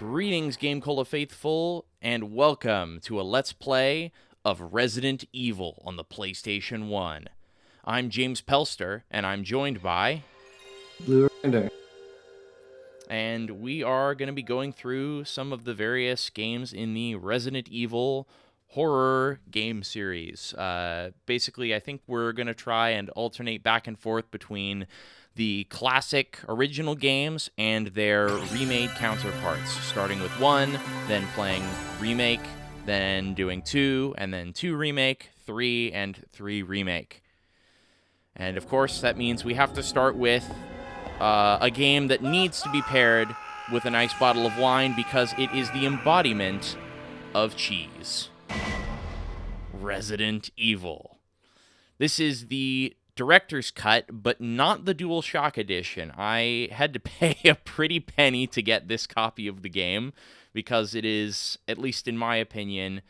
Greetings, GameCola faithful, and welcome to a Let's Play of Resident Evil on the PlayStation 1. I'm James Pelster, and I'm joined by... Ryder. And we are going to be going through some of the various games in the Resident Evil horror game series. Basically, I think we're going to try and alternate back and forth between the classic original games and their remade counterparts, starting with 1, then playing remake, then doing 2, and then 2 remake, 3, and 3 remake. And of course, that means we have to start with a game that needs to be paired with a nice bottle of wine because it is the embodiment of cheese. Resident Evil. This is the director's cut, but not the DualShock edition. I had to pay a pretty penny to get this copy of the game because it is, at least in my opinion,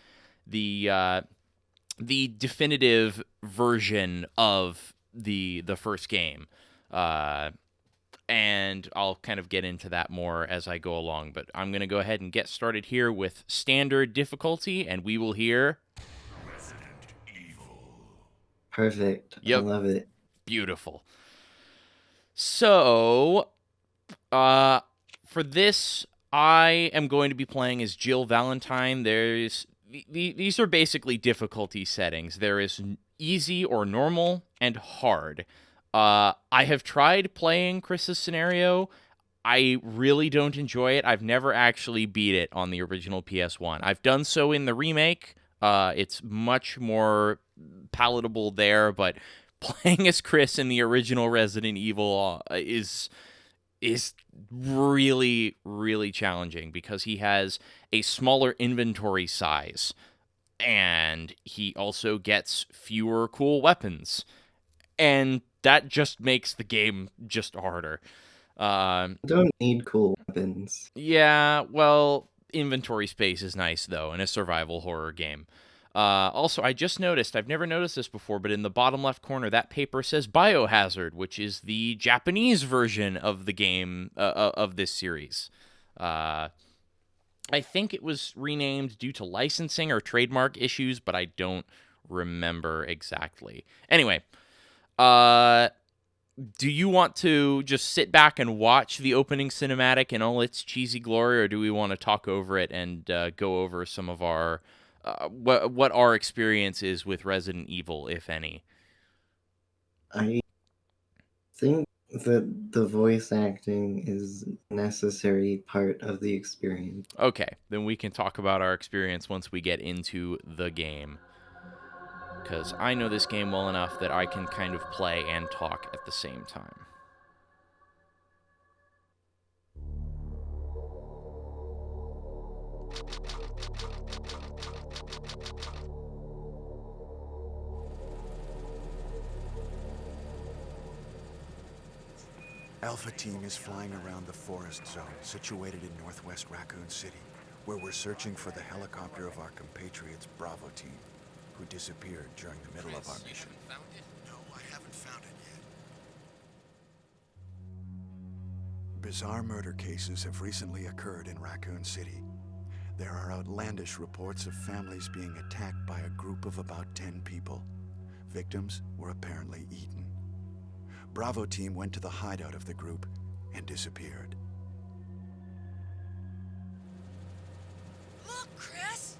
the definitive version of the first game. And I'll kind of get into that more as I go along, but I'm going to go ahead and get started here with standard difficulty, and we will hear... Perfect. Yep. I love it. Beautiful. So, for this, I am going to be playing as Jill Valentine. These are basically difficulty settings. There is easy or normal and hard. I have tried playing Chris's scenario. I really don't enjoy it. I've never actually beat it on the original PS1. I've done so in the remake. It's much more palatable there, but playing as Chris in the original Resident Evil is really, really challenging because he has a smaller inventory size, and he also gets fewer cool weapons, and that just makes the game just harder. Don't need cool weapons. Yeah, well, inventory space is nice, though, in a survival horror game. Also, I just noticed, I've never noticed this before, but in the bottom left corner, that paper says Biohazard, which is the Japanese version of the game, of this series. I think it was renamed due to licensing or trademark issues, but I don't remember exactly. Anyway, do you want to just sit back and watch the opening cinematic in all its cheesy glory, or do we want to talk over it and go over some of our what our experience is with Resident Evil, if any? I think that the voice acting is a necessary part of the experience. Okay, then we can talk about our experience once we get into the game. Because I know this game well enough that I can kind of play and talk at the same time. Alpha Team is flying around the forest zone situated in northwest Raccoon City, where we're searching for the helicopter of our compatriots Bravo Team, who disappeared during the middle of our mission. Found it? No, I haven't found it yet. Bizarre murder cases have recently occurred in Raccoon City. There are outlandish reports of families being attacked by a group of about 10 people. Victims were apparently eaten. Bravo Team went to the hideout of the group and disappeared. Look, Chris!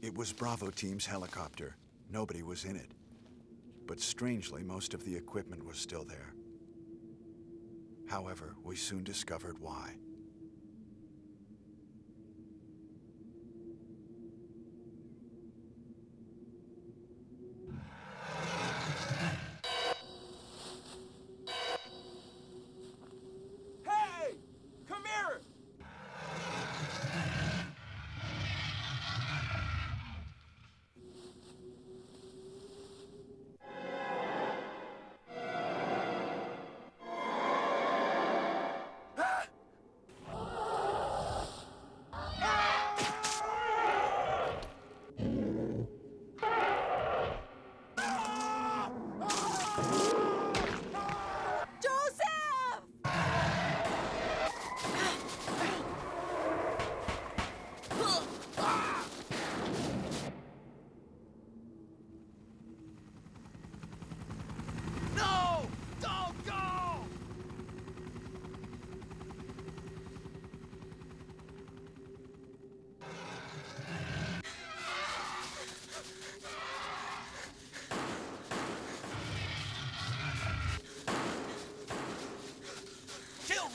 It was Bravo Team's helicopter. Nobody was in it. But strangely, most of the equipment was still there. However, we soon discovered why. Hey! Come here!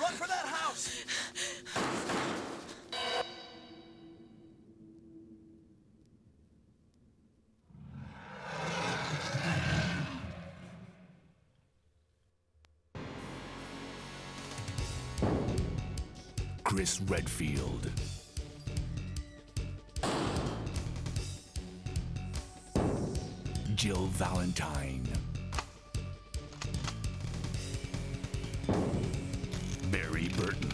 Run for that house! Chris Redfield. Jill Valentine. Barry Burton.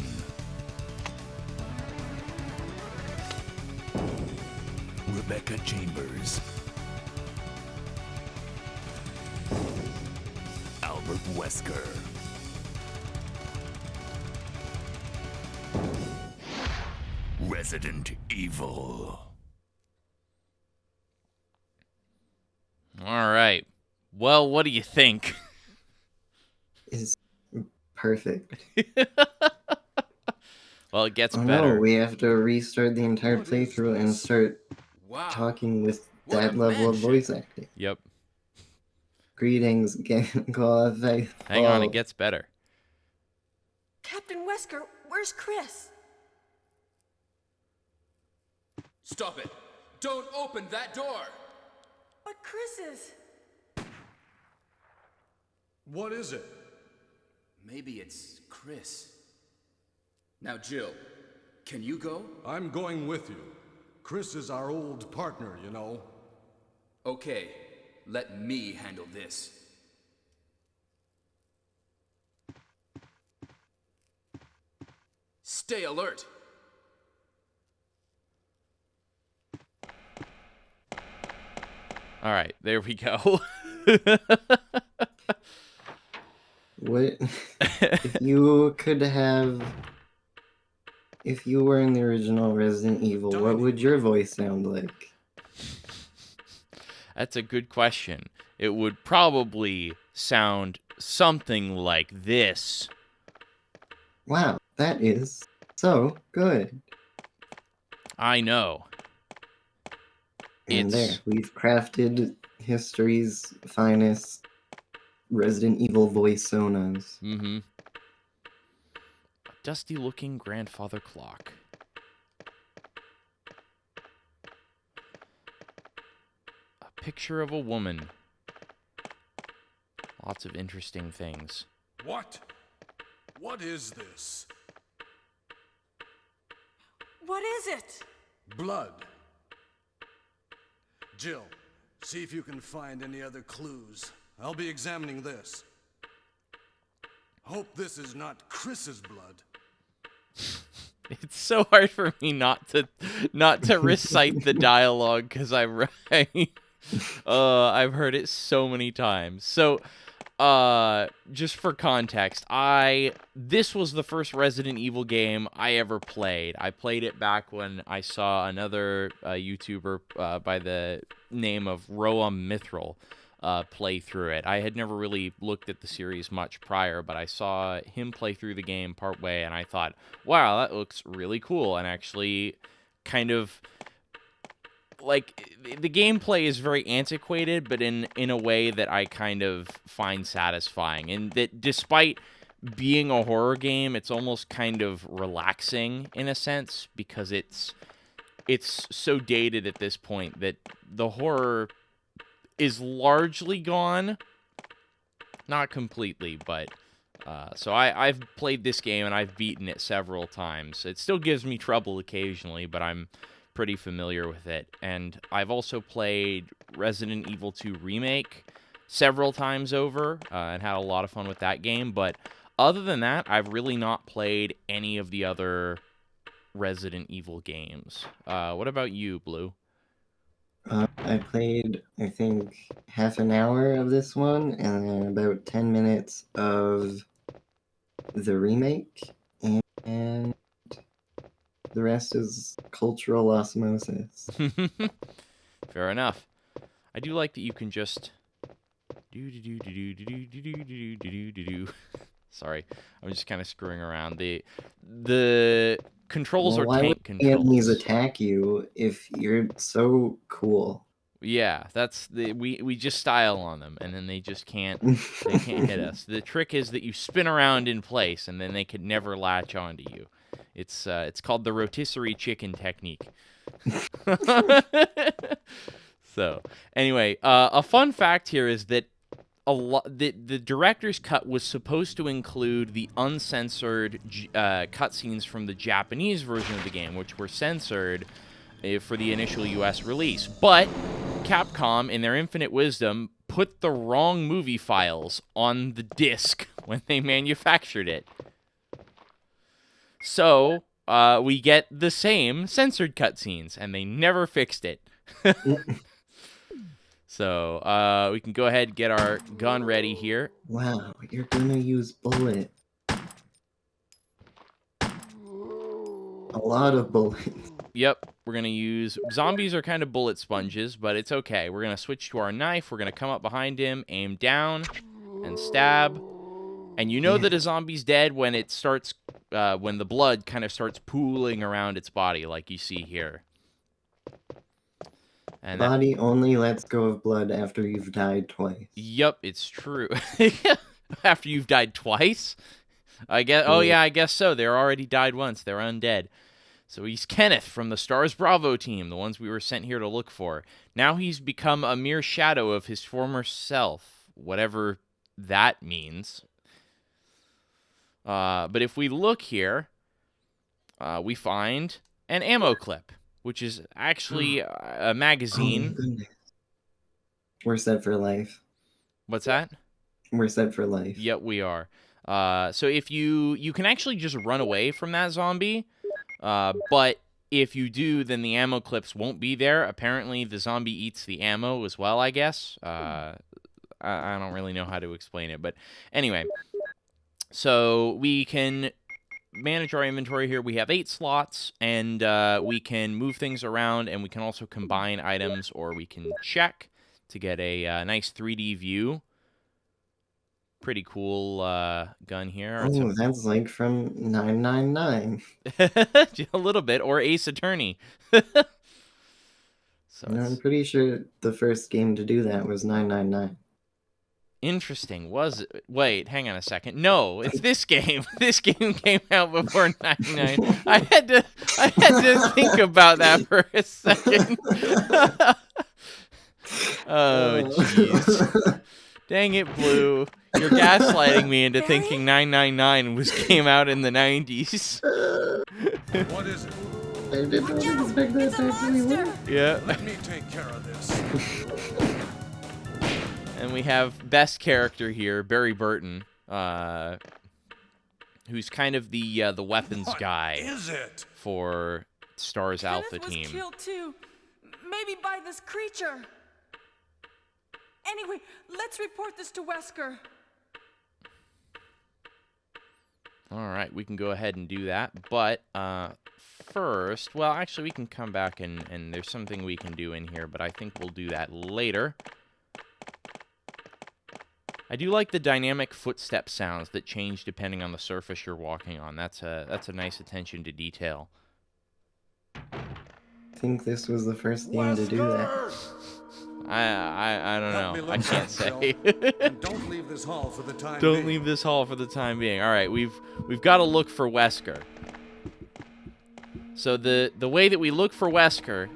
Rebecca Chambers. Albert Wesker. Resident Evil. All right. Well, what do you think? Is perfect. Well, it gets Oh better. no, we have to restart the entire What is playthrough and this? start Wow. talking with What a that level of mansion. voice acting. Yep. Greetings, GameCola faithful. Hang on, it gets better. Captain Wesker, where's Chris? Stop it! Don't open that door! But Chris is... What is it? Maybe it's Chris. Now, Jill, can you go? I'm going with you. Chris is our old partner, you know. Okay, let me handle this. Stay alert! All right, there we go. What if you could have? If you were in the original Resident Evil, what would your voice sound like? That's a good question. It would probably sound something like this. Wow, that is so good. I know. And It's- there, we've crafted history's finest Resident Evil voice sonas. Mm-hmm. A dusty-looking grandfather clock. A picture of a woman. Lots of interesting things. What? What is this? What is it? Blood. Jill, see if you can find any other clues. I'll be examining this. Hope this is not Chris's blood. It's so hard for me not to recite the dialogue because I've heard it so many times. So, just for context, this was the first Resident Evil game I ever played. I played it back when I saw another YouTuber by the name of Roam Mithril play through it. I had never really looked at the series much prior, but I saw him play through the game partway, and I thought, wow, that looks really cool, and actually kind of... like, the gameplay is very antiquated, but in a way that I kind of find satisfying. And that despite being a horror game, it's almost kind of relaxing in a sense, because it's so dated at this point that the horror is largely gone. Not completely, but... so I've played this game, and I've beaten it several times. It still gives me trouble occasionally, but I'm pretty familiar with it. And I've also played Resident Evil 2 Remake several times over and had a lot of fun with that game. But other than that, I've really not played any of the other Resident Evil games. What about you, Blue? I played, I think, half an hour of this one and then about 10 minutes of the remake, and the rest is cultural osmosis. Fair enough. I do like that you can just Sorry, I'm just kind of screwing around. The controls Well, are why tank would the enemies controls. attack you if you're so cool? Yeah, that's we just style on them, and then they can't hit us. The trick is that you spin around in place, and then they could never latch onto you. It's called the rotisserie chicken technique. So anyway, a fun fact here is that the director's cut was supposed to include the uncensored cutscenes from the Japanese version of the game, which were censored for the initial US release. But Capcom, in their infinite wisdom, put the wrong movie files on the disc when they manufactured it. So, we get the same censored cutscenes, and they never fixed it. So, we can go ahead and get our gun ready here. Wow, you're gonna use bullet. A lot of bullets. Yep, we're going to use... Zombies are kind of bullet sponges, but it's okay. We're going to switch to our knife. We're going to come up behind him, aim down, and stab. And you know that a zombie's dead when it starts... when the blood kind of starts pooling around its body, like you see here. And Body only lets go of blood after you've died twice. Yep, it's true. After you've died twice? I guess. Oh, yeah, I guess so. They're already died once. They're undead. So he's Kenneth from the Stars Bravo team, the ones we were sent here to look for. Now he's become a mere shadow of his former self, whatever that means. But if we look here, we find an ammo clip, which is actually a magazine. Oh, goodness. We're set for life. What's that? We're set for life. Yep, we are. So if you can actually just run away from that zombie, but if you do, then the ammo clips won't be there. Apparently, the zombie eats the ammo as well, I guess. I don't really know how to explain it, but anyway. So we can manage our inventory here. We have 8 slots, and we can move things around, and we can also combine items, or we can check to get a nice 3D view. Pretty cool gun here. Oh, that's like from 999. A little bit, or Ace Attorney. So I'm pretty sure the first game to do that was 999. Interesting. Was it? Wait, hang on a second. No, it's this game. This game came out before 99. I had to think about that for a second. Oh, jeez. Dang it, Blue. You're gaslighting me into thinking 999 came out in the 90s. What is it? I didn't expect that to actually work. Yeah. Let me take care of this. And we have best character here, Barry Burton, who's kind of the weapons guy Is it? for Stars Alpha Kenneth was team. killed too. Maybe by this creature. Anyway, let's report this to Wesker. All right, we can go ahead and do that. But first, well, actually, we can come back and there's something we can do in here, but I think we'll do that later. I do like the dynamic footstep sounds that change depending on the surface you're walking on. That's a nice attention to detail. I think this was the first game to do that. I don't Help me know. look I can't for say. Jill. And don't leave this hall for the time Don't being. leave this hall for the time being. All right, we've got to look for Wesker. So the way that we look for Wesker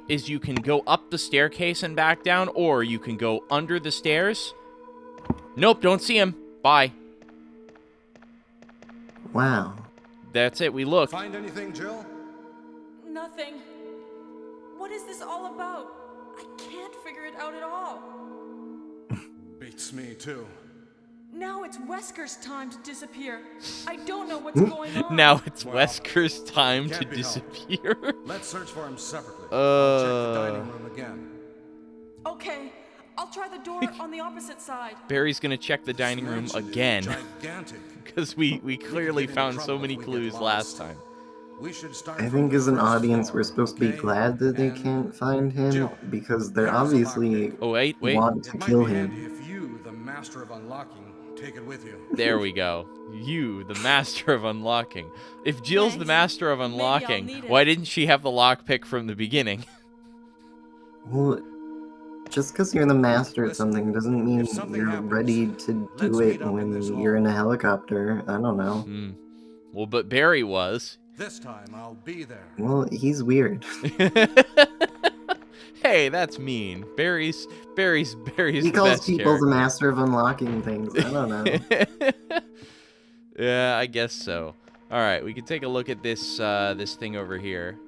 is you can go up the staircase and back down, or you can go under the stairs. Nope, don't see him. Bye. Wow. That's it. We looked. Find anything, Jill? Nothing. What is this all about? I can't figure it out at all. Beats me, too. Now it's Wesker's time to disappear. I don't know what's going on. Now it's Well, Wesker's time to can't be helped. disappear. Let's search for him separately. I'll check the dining room again. Okay, I'll try the door on the opposite side. Barry's gonna check the dining room Mansion is again Gigantic. because we clearly get in found so trouble many if we get clues lost. last time. We should start I from think the as an first audience, floor, we're supposed to be okay? glad that they And can't find him Jill, because they're there's a obviously lockpick. Oh wait. want to It might kill be him. handy if you, the master of unlocking, take it with you. There we go. You, the master of unlocking. If Jill's the Thanks. master of Maybe I'll unlocking, need it. why didn't she have the lockpick from the beginning? Well, just because you're the master at Listen, something doesn't mean if something you're happens, ready to let's do meet it up in when this you're in hall. a helicopter. I don't know. Well, but Barry was. This time I'll be there. Well, he's weird. Hey, that's mean. Barry's He the calls best people the character. master of unlocking things. I don't know. Yeah, I guess so. All right, we can take a look at this this thing over here.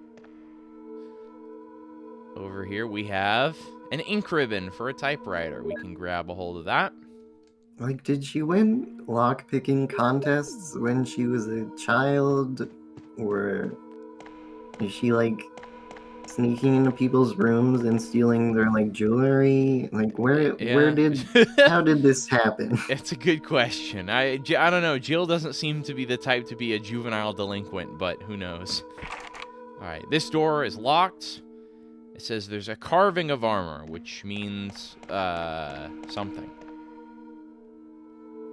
Over here we have an ink ribbon for a typewriter. We can grab a hold of that. Like, did she win lock-picking contests when she was a child? Or is she, like, sneaking into people's rooms and stealing their, like, jewelry? Like, how did this happen? It's a good question. I don't know. Jill doesn't seem to be the type to be a juvenile delinquent, but who knows. All right, this door is locked. It says there's a carving of armor, which means something.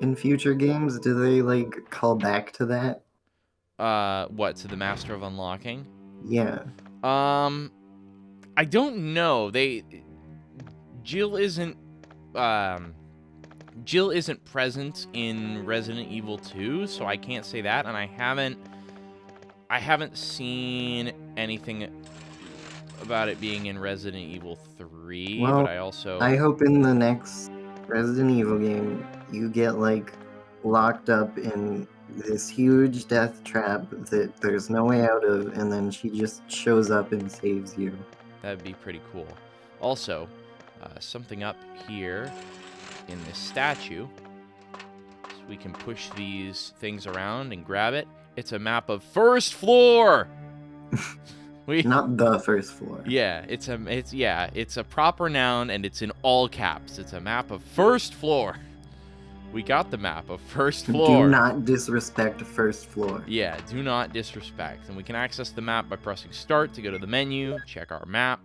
In future games, do they, like, call back to that? What, to the Master of Unlocking? Yeah. I don't know. Jill isn't present in Resident Evil 2, so I can't say that, and I haven't seen anything about it being in Resident Evil 3, Well, but I hope in the next Resident Evil game, you get, like, locked up in this huge death trap that there's no way out of, and then she just shows up and saves you. that'd be pretty cool. Also, something up here in this statue, so we can push these things around and grab it. It's a map of first floor. Not the first floor. Yeah, it's a proper noun and it's in all caps. It's a map of first floor. We got the map of first floor. Do not disrespect first floor. Yeah, do not disrespect. And we can access the map by pressing start to go to the menu, check our map.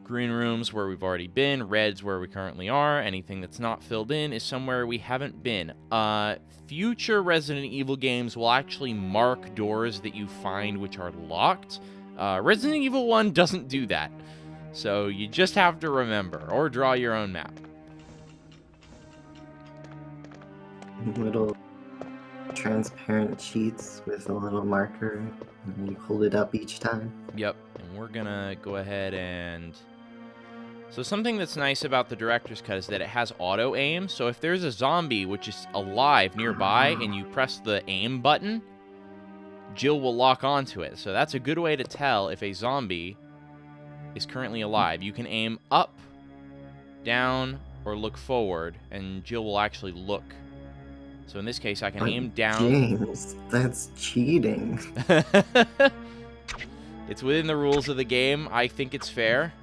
Green room's where we've already been, red's where we currently are. Anything that's not filled in is somewhere we haven't been. Future Resident Evil games will actually mark doors that you find which are locked. Resident Evil 1 doesn't do that. So you just have to remember, or draw your own map. Little transparent sheets with a little marker, and you hold it up each time. Yep, and we're gonna go ahead and... So something that's nice about the director's cut is that it has auto aim, so if there's a zombie which is alive nearby and you press the aim button, Jill will lock onto it. So that's a good way to tell if a zombie is currently alive. You can aim up, down, or look forward, and Jill will actually look. So in this case, I can aim down. James, that's cheating. It's within the rules of the game. I think it's fair.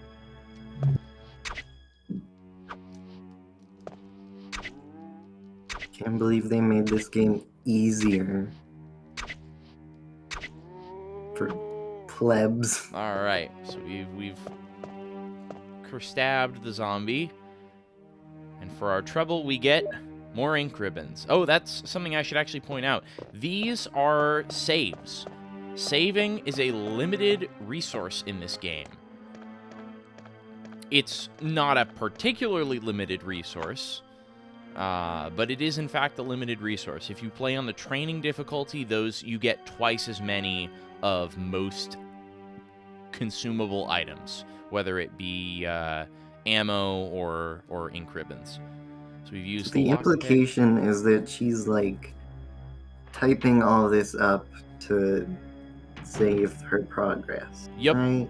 Can't believe they made this game easier for plebs. All right, so we've stabbed the zombie, and for our trouble, we get more ink ribbons. Oh, that's something I should actually point out. These are saves. Saving is a limited resource in this game. It's not a particularly limited resource, but it is in fact a limited resource. If you play on the training difficulty, you get twice as many of most consumable items, whether it be ammo or ink ribbons. So we've used The implication is that she's like typing all this up to save her progress. Yep. Right?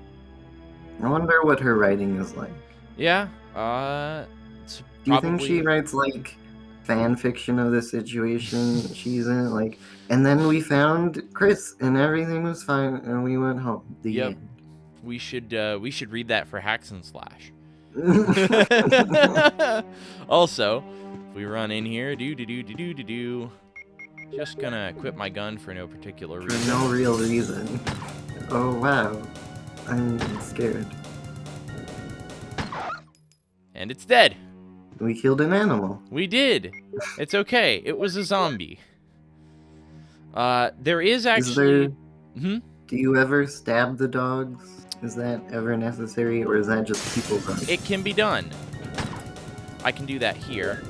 I wonder what her writing is like. Yeah. It's Do you think she writes like fan fiction of the situation she's in? Like, and then we found Chris and everything was fine and we went home. The Yep. end. We should read that for Hacks and Slash. Also, if we run in here, just gonna equip my gun for no particular reason. For no real reason. Oh wow. I'm scared. And it's dead. We killed an animal. We did. It's okay. It was a zombie. There is actually... Do you ever stab the dogs? Is that ever necessary, or is that just people run? It can be done. I can do that here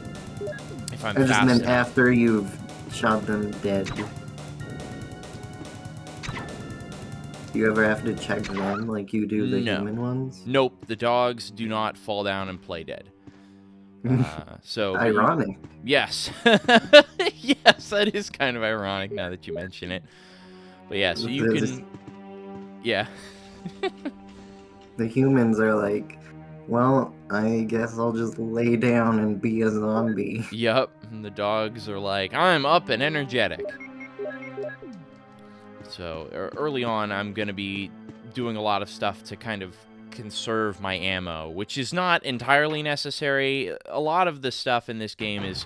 if I'm I just fast meant enough. after you've shot them dead. Do you ever have to check them like you do the No. human ones? Nope, the dogs do not fall down and play dead. But Ironic. yes. Yes, that is kind of ironic now that you mention it. But yeah, so you can... Yeah. The humans are like, well, I guess I'll just lay down and be a zombie. Yup, and the dogs are like, I'm up and energetic. So early on, I'm going to be doing a lot of stuff to kind of conserve my ammo, which is not entirely necessary. A lot of the stuff in this game is...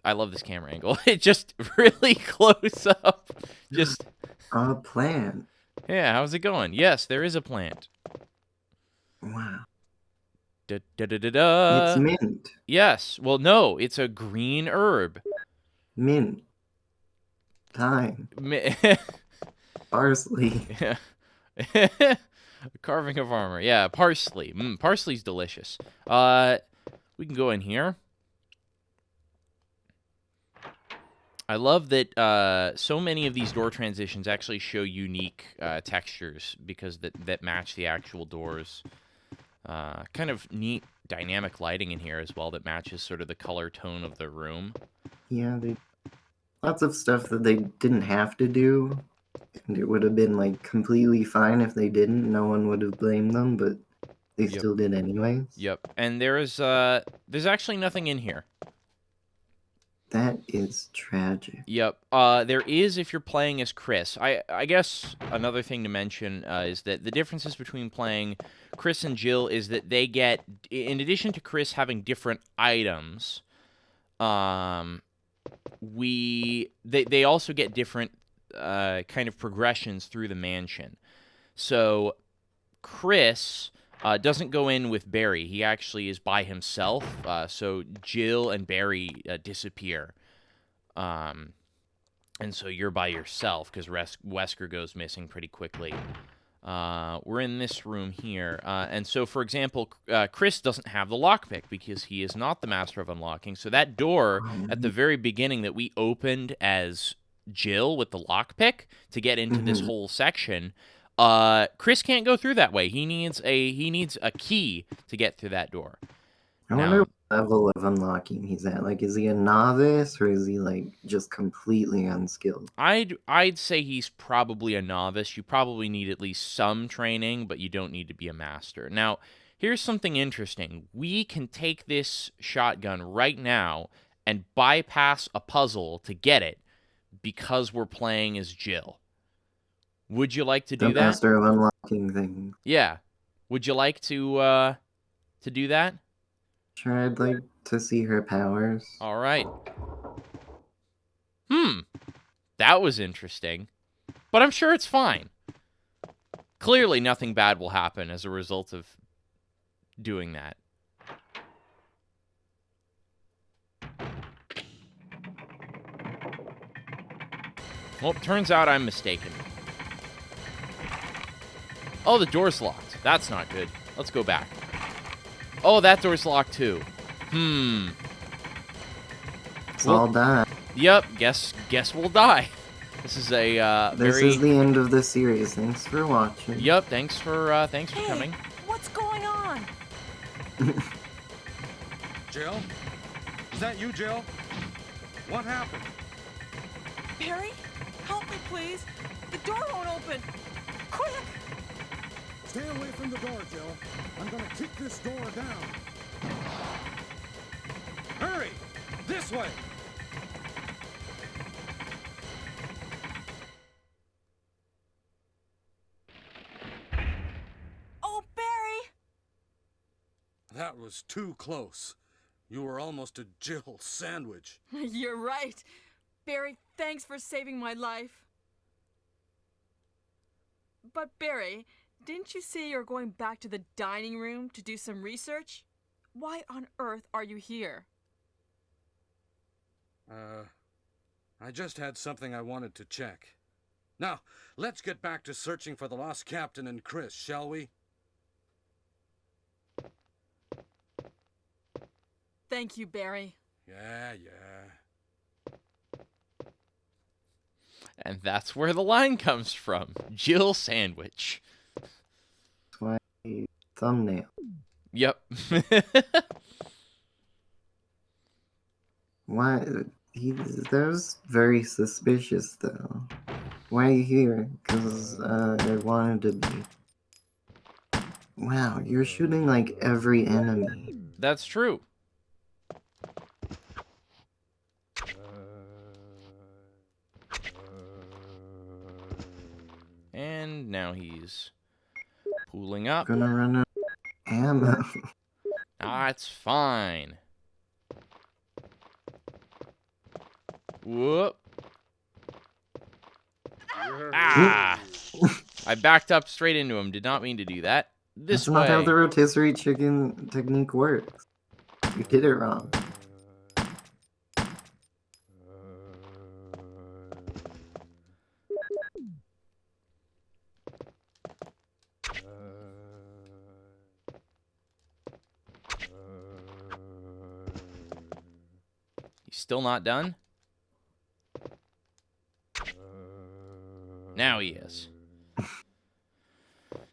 I love this camera angle. It just really close up. Just... A plant. Yeah, how's it going? Yes, there is a plant. Wow. Da-da-da-da-da. It's mint. Yes. Well, no, it's a green herb. Mint. Thyme. Parsley. Yeah. Carving of armor. Yeah, parsley. Parsley's delicious. We can go in here. I love that so many of these door transitions actually show unique textures because that match the actual doors. Kind of neat dynamic lighting in here as well that matches sort of the color tone of the room. Yeah, lots of stuff that they didn't have to do. And it would have been like completely fine if they didn't. No one would have blamed them, but they still did anyways. Yep. And there's actually nothing in here. That is tragic. Yep. There is if you're playing as Chris. I guess another thing to mention is that the differences between playing Chris and Jill is that they get, in addition to Chris having different items, they also get different kind of progressions through the mansion. So Chris doesn't go in with Barry. He actually is by himself. So Jill and Barry disappear. And so you're by yourself because Wesker goes missing pretty quickly. We're in this room here. And so, for example, Chris doesn't have the lockpick because he is not the master of unlocking. So that door at the very beginning that we opened as Jill with the lockpick to get into this whole section... Chris can't go through that way. He needs a key to get through that door. I wonder what level of unlocking he's at. Like, is he a novice or is he like just completely unskilled? I'd say he's probably a novice. You probably need at least some training, but you don't need to be a master. Now, here's something interesting. We can take this shotgun right now and bypass a puzzle to get it because we're playing as Jill. Would you like to do that? The master of unlocking thing. Yeah. Would you like to do that? Sure, I'd like to see her powers. All right. That was interesting. But I'm sure it's fine. Clearly nothing bad will happen as a result of doing that. Well, turns out I'm mistaken. Oh, the door's locked. That's not good. Let's go back. Oh, that door's locked too. It's all die. Yep, guess we'll die. This is a This is the end of the series. Thanks for watching. Yep, thanks for coming. What's going on? Jill? Is that you, Jill? What happened? Barry, help me, please. The door won't open. Quick! Stay away from the door, Jill. I'm gonna kick this door down. Hurry! This way! Oh, Barry! That was too close. You were almost a Jill sandwich. You're right. Barry, thanks for saving my life. But Barry, didn't you say you're going back to the dining room to do some research? Why on earth are you here? I just had something I wanted to check. Now, let's get back to searching for the lost captain and Chris, shall we? Thank you, Barry. Yeah. And that's where the line comes from. Jill Sandwich. That's why thumbnail. Yep. Why? That was very suspicious, though. Why are you here? Because I wanted to be. Wow, you're shooting like every enemy. That's true. And now he's pooling up. Gonna run out of ammo. Ah, it's fine. Whoop. Ah! I backed up straight into him. Did not mean to do that. This That's way. not how the rotisserie chicken technique works. You did it wrong. He's still not done? Now he is.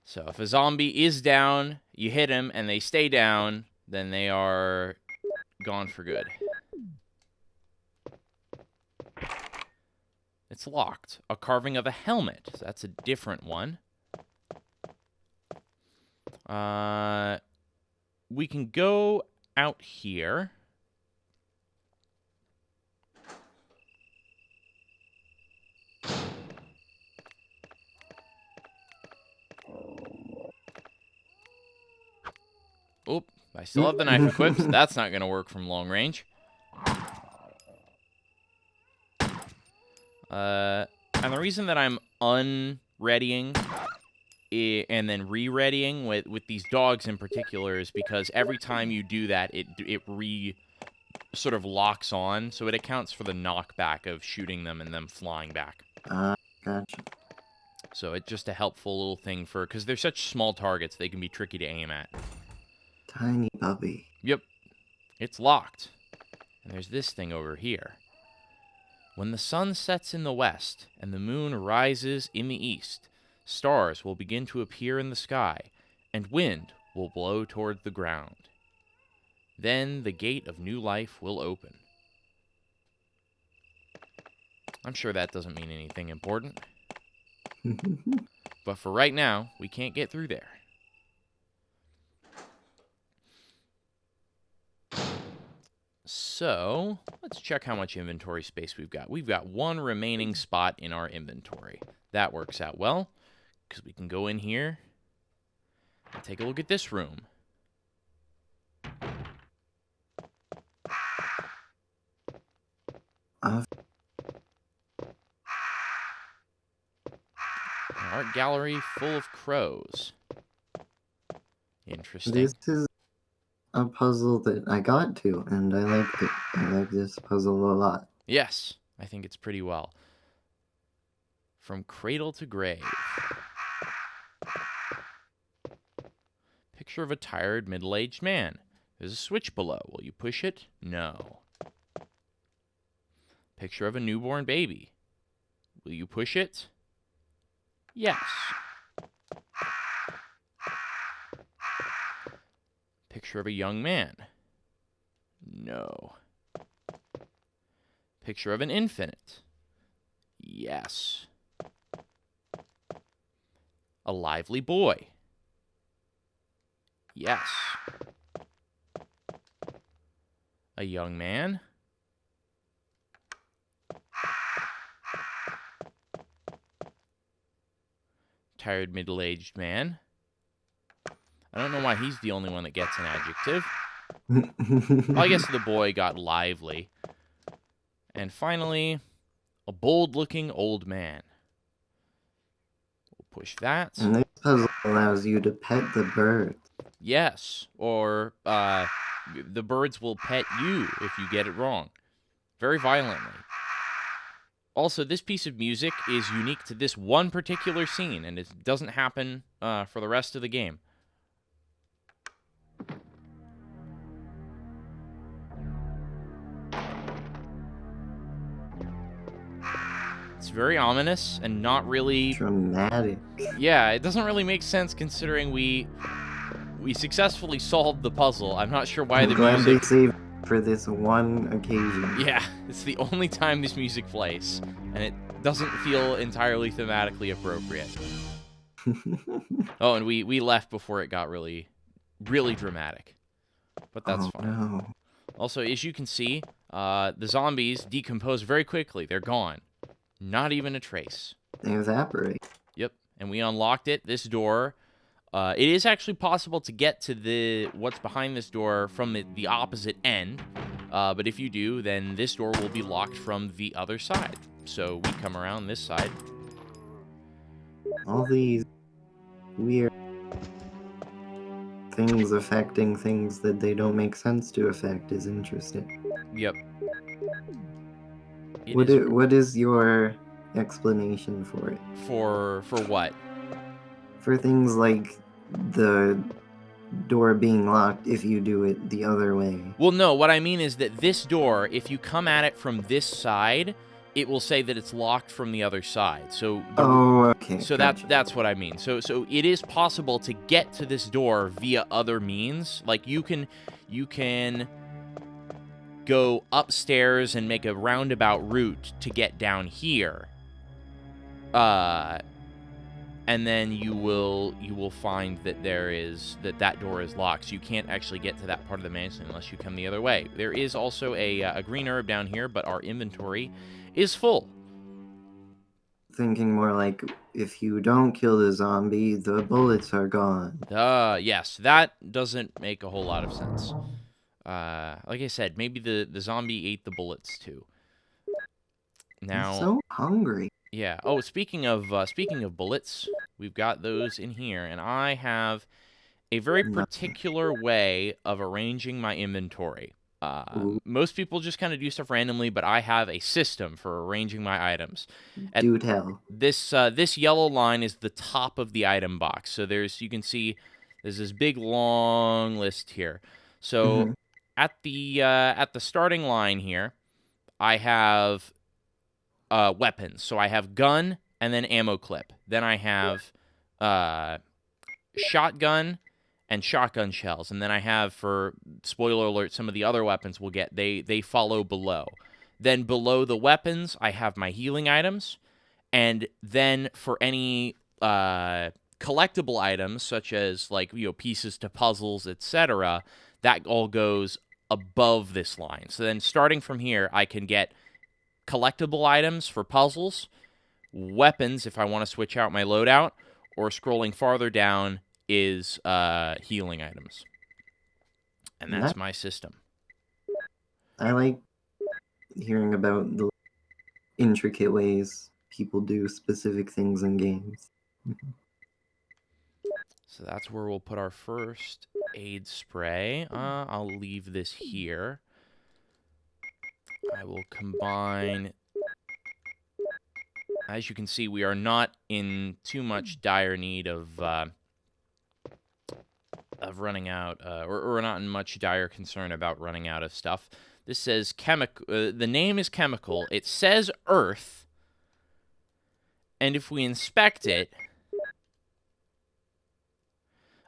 So if a zombie is down, you hit him, and they stay down, then they are gone for good. It's locked. A carving of a helmet. So that's a different one. We can go out here. Oop, I still have the knife equipped. So that's not going to work from long range. And the reason that I'm unreadying and then re-readying with these dogs in particular is because every time you do that, it sort of locks on, so it accounts for the knockback of shooting them and them flying back. Gotcha. So it's just a helpful little thing for, because they're such small targets, they can be tricky to aim at. Tiny puppy. Yep, it's locked. And there's this thing over here. When the sun sets in the west and the moon rises in the east, stars will begin to appear in the sky, and wind will blow toward the ground. Then the gate of new life will open. I'm sure that doesn't mean anything important. But for right now, we can't get through there. So, let's check how much inventory space we've got. We've got one remaining spot in our inventory. That works out well, because we can go in here and take a look at this room. An art gallery full of crows. Interesting. This is a puzzle that I got to, and I liked it. I like this puzzle a lot. Yes, I think it's pretty well. From cradle to grave. Picture of a tired, middle-aged man. There's a switch below. Will you push it? No. Picture of a newborn baby. Will you push it? Yes. Picture of a young man. No. Picture of an infant. Yes. A lively boy. Yes. A young man. Tired middle-aged man. I don't know why he's the only one that gets an adjective. Well, I guess the boy got lively. And finally, a bold-looking old man. We'll push that. And this puzzle allows you to pet the bird. Yes, or the birds will pet you if you get it wrong. Very violently. Also, this piece of music is unique to this one particular scene, and it doesn't happen for the rest of the game. It's very ominous and not really... Dramatic. Yeah, it doesn't really make sense considering we successfully solved the puzzle. I'm not sure why I'm the glad music... they saved for this one occasion. Yeah, it's the only time this music plays, and it doesn't feel entirely thematically appropriate. Oh, and we left before it got really, really dramatic. But that's fine. No. Also, as you can see, the zombies decompose very quickly. They're gone. Not even a trace. They evaporate. Yep, and we unlocked it. This door, it is actually possible to get to what's behind this door from the opposite end. But if you do, then this door will be locked from the other side. So we come around this side. All these weird things affecting things that they don't make sense to affect is interesting. Yep. What is your explanation for it? For what? For things like the door being locked if you do it the other way. Well, no, what I mean is that this door, if you come at it from this side, it will say that it's locked from the other side. So okay. So gotcha. that's what I mean. So it is possible to get to this door via other means. Like you can go upstairs and make a roundabout route to get down here. And then you will find that that door is locked. So you can't actually get to that part of the mansion unless you come the other way. There is also a green herb down here, but our inventory is full. Thinking more like, if you don't kill the zombie, the bullets are gone. Yes, that doesn't make a whole lot of sense. Like I said, maybe the zombie ate the bullets too. Now, I'm so hungry. yeah. Oh, speaking of bullets, we've got those in here, and I have a very particular way of arranging my inventory. Most people just kind of do stuff randomly, but I have a system for arranging my items. Do tell. This yellow line is the top of the item box. So you can see there's this big long list here. So at the starting line here, I have weapons. So I have gun and then ammo clip. Then I have shotgun and shotgun shells. And then I have, for spoiler alert, some of the other weapons we'll get, they follow below. Then below the weapons, I have my healing items. And then for any collectible items, such as pieces to puzzles, etc., that all goes above this line. So then starting from here, I can get collectible items for puzzles, weapons if I want to switch out my loadout, or scrolling farther down is healing items. And that's my system. I like hearing about the intricate ways people do specific things in games. So that's where we'll put our first aid spray. I'll leave this here. I will combine... As you can see, we are not in too much dire need of running out, or we're not in much dire concern about running out of stuff. This says chemical. The name is chemical. It says earth, and if we inspect it,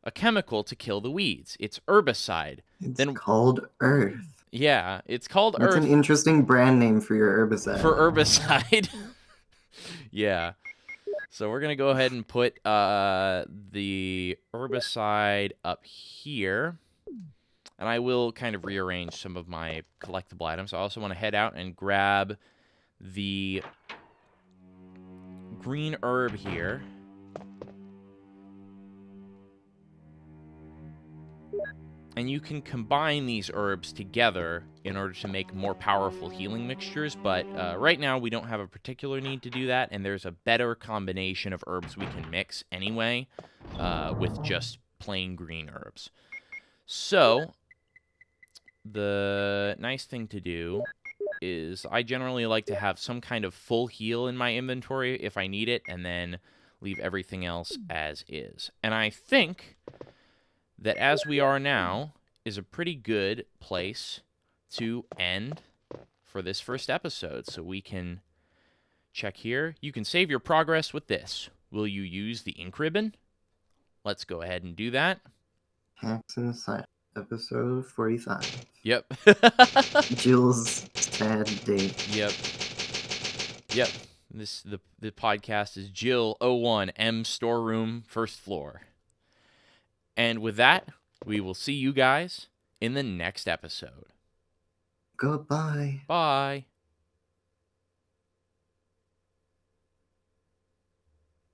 a chemical to kill the weeds. It's herbicide. It's called Earth. Yeah, it's called That's Earth. an interesting brand name for your herbicide. For herbicide. Yeah. So we're going to go ahead and put the herbicide up here. And I will kind of rearrange some of my collectible items. I also want to head out and grab the green herb here. And you can combine these herbs together in order to make more powerful healing mixtures, but right now we don't have a particular need to do that, and there's a better combination of herbs we can mix anyway with just plain green herbs. So, the nice thing to do is I generally like to have some kind of full heal in my inventory if I need it, and then leave everything else as is. And I think that as we are now is a pretty good place to end for this first episode. So we can check here. You can save your progress with this. Will you use the ink ribbon? Let's go ahead and do that. Hacks in the Side, episode 45. Yep. Jill's sad date. Yep. The podcast is Jill 01 M Storeroom, first floor. And with that, we will see you guys in the next episode. Goodbye. Bye.